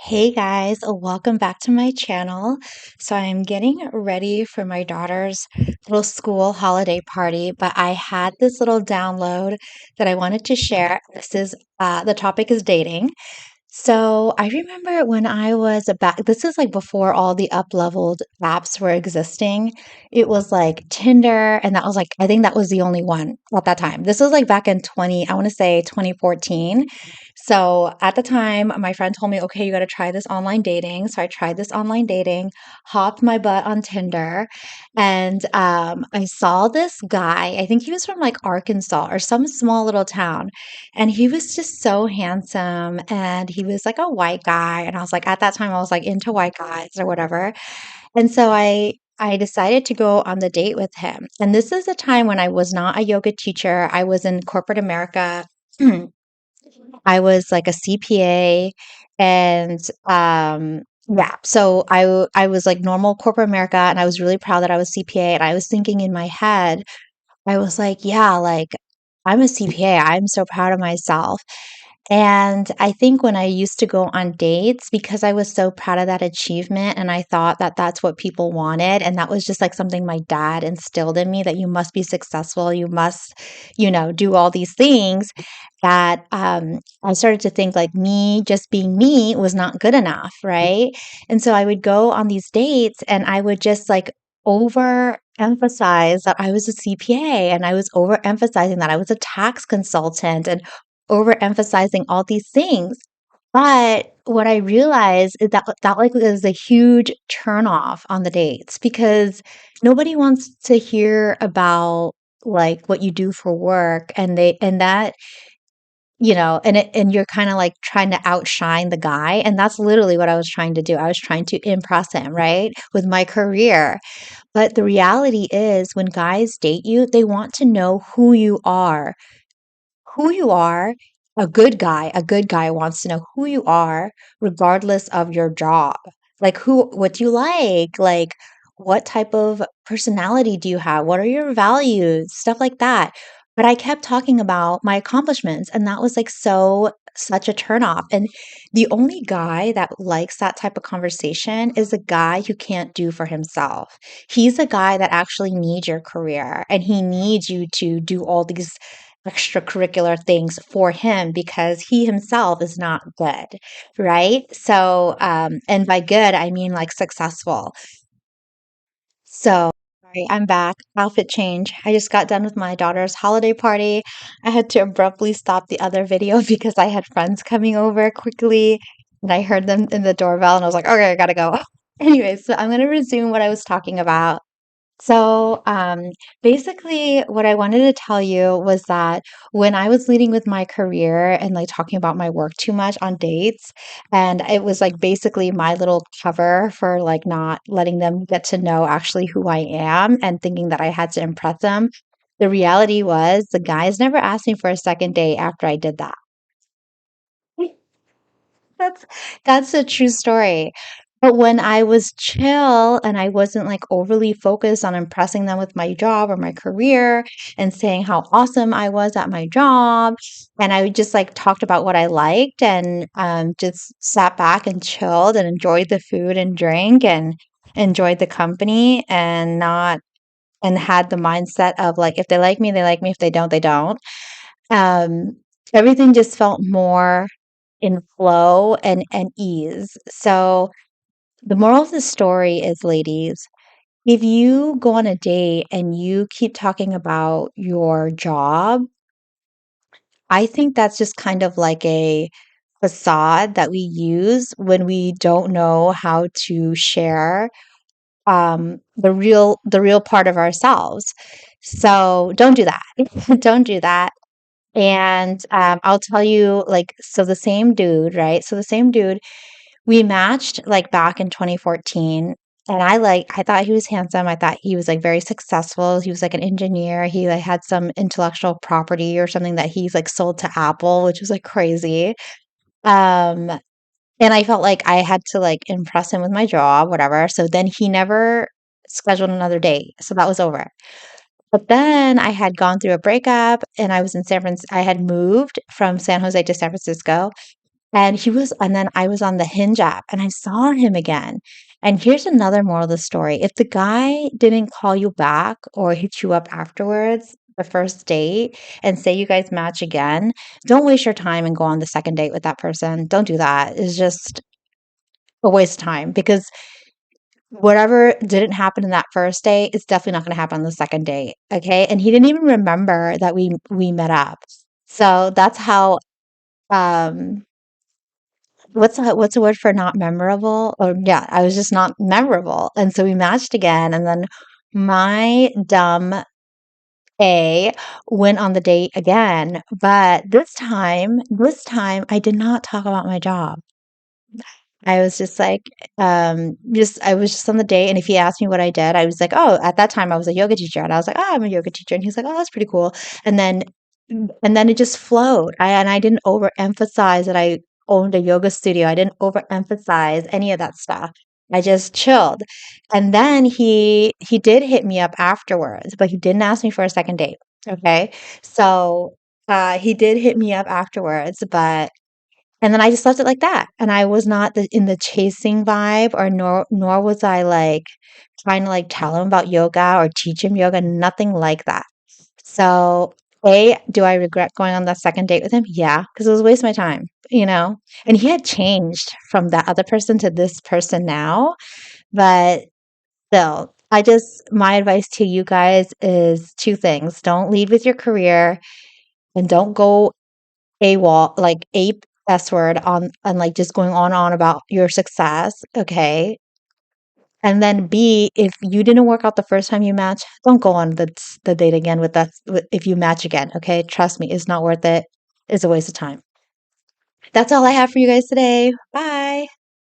Hey guys, welcome back to my channel. So I'm getting ready for my daughter's little school holiday party, but I had this little download that I wanted to share. The topic is dating. So I remember when I was about, this is like before all the up-leveled apps were existing. It was like Tinder, and that was like, I think that was the only one at that time. This was like back in I want to say 2014. So at the time, my friend told me, okay, you got to try this online dating. So I tried this online dating, hopped my butt on Tinder, and I saw this guy. I think he was from like Arkansas or some small little town. And he was just so handsome and he was like a white guy. And I was like, at that time, I was like into white guys or whatever. And so I decided to go on the date with him. And this is a time when I was not a yoga teacher. I was in corporate America. I was like a CPA and yeah, so I was like normal corporate America and I was really proud that I was CPA and I was thinking in my head, I was like, yeah, like I'm a CPA. I'm so proud of myself. And I think when I used to go on dates, because I was so proud of that achievement and I thought that that's what people wanted. And that was just like something my dad instilled in me that you must be successful, you must, do all these things. That I started to think like me just being me was not good enough. Right. And so I would go on these dates and I would just like overemphasize that I was a CPA and I was overemphasizing that I was a tax consultant and overemphasizing all these things. But what I realized is that like is a huge turnoff on the dates because nobody wants to hear about like what you do for work and that and you're kind of like trying to outshine the guy, and that's literally what I was trying to do. I was trying to impress him, right, with my career. But the reality is when guys date you, they want to know who you are. A good guy wants to know who you are regardless of your job. Like what do you like what type of personality do you have, what are your values, stuff like that. But I kept talking about my accomplishments, and that was like such a turnoff. And the only guy that likes that type of conversation is a guy who can't do for himself. He's a guy that actually needs your career and he needs you to do all these extracurricular things for him because he himself is not good, right? So, and by good, I mean like successful. So, sorry, I'm back. Outfit change. I just got done with my daughter's holiday party. I had to abruptly stop the other video because I had friends coming over quickly and I heard them in the doorbell and I was like, okay, I gotta go. Anyways, so I'm gonna resume what I was talking about. So, basically, what I wanted to tell you was that when I was leading with my career and like talking about my work too much on dates, and it was like basically my little cover for like not letting them get to know actually who I am and thinking that I had to impress them. The reality was the guys never asked me for a second date after I did that. That's that's a true story. But when I was chill and I wasn't like overly focused on impressing them with my job or my career and saying how awesome I was at my job, and I just like talked about what I liked and just sat back and chilled and enjoyed the food and drink and enjoyed the company and not and had the mindset of like if they like me, they like me. If they don't, they don't. Um, Everything just felt more in flow and ease. So the moral of the story is, ladies, if you go on a date and you keep talking about your job, I think that's just kind of like a facade that we use when we don't know how to share the real part of ourselves. So don't do that. Don't do that. And I'll tell you, like, so the same dude, right? So the same dude, we matched like back in 2014. And I thought he was handsome. I thought he was like very successful. He was like an engineer. He like had some intellectual property or something that he's like sold to Apple, which was like crazy. Um, and I felt like I had to like impress him with my job, whatever. So then he never scheduled another date. So that was over. But then I had gone through a breakup and I was in San Francisco. I had moved from San Jose to San Francisco. And then I was on the Hinge app and I saw him again. And here's another moral of the story. If the guy didn't call you back or hit you up afterwards, the first date, and say you guys match again, don't waste your time and go on the second date with that person. Don't do that. It's just a waste of time because whatever didn't happen in that first date, it's definitely not going to happen on the second date. Okay. And he didn't even remember that we met up. So that's how um what's the word for not memorable? Or yeah, I was just not memorable. And so we matched again and then my dumb A went on the date again, but this time I did not talk about my job. I was just like, I was just on the date, and if he asked me what I did, I was like, oh, at that time I was a yoga teacher, and I was like, oh, I'm a yoga teacher, and he's like, oh, that's pretty cool, and then, and then it just flowed. I didn't overemphasize that I owned a yoga studio. I didn't overemphasize any of that stuff. I just chilled, and then he did hit me up afterwards, but he didn't ask me for a second date. Okay, so he did hit me up afterwards, but and then I just left it like that, and I was not in the chasing vibe, or nor was I, like, trying to, like, tell him about yoga or teach him yoga, nothing like that. So, A, do I regret going on that second date with him? Yeah, because it was a waste of my time, you know? And he had changed from that other person to this person now, but still, my advice to you guys is 2 things. Don't lead with your career, and don't go AWOL, like ape S word on like just going on about your success, okay? And then B, if you didn't work out the first time you match, don't go on the date again with that if you match again, okay? Trust me, it's not worth it. It's a waste of time. That's all I have for you guys today. Bye.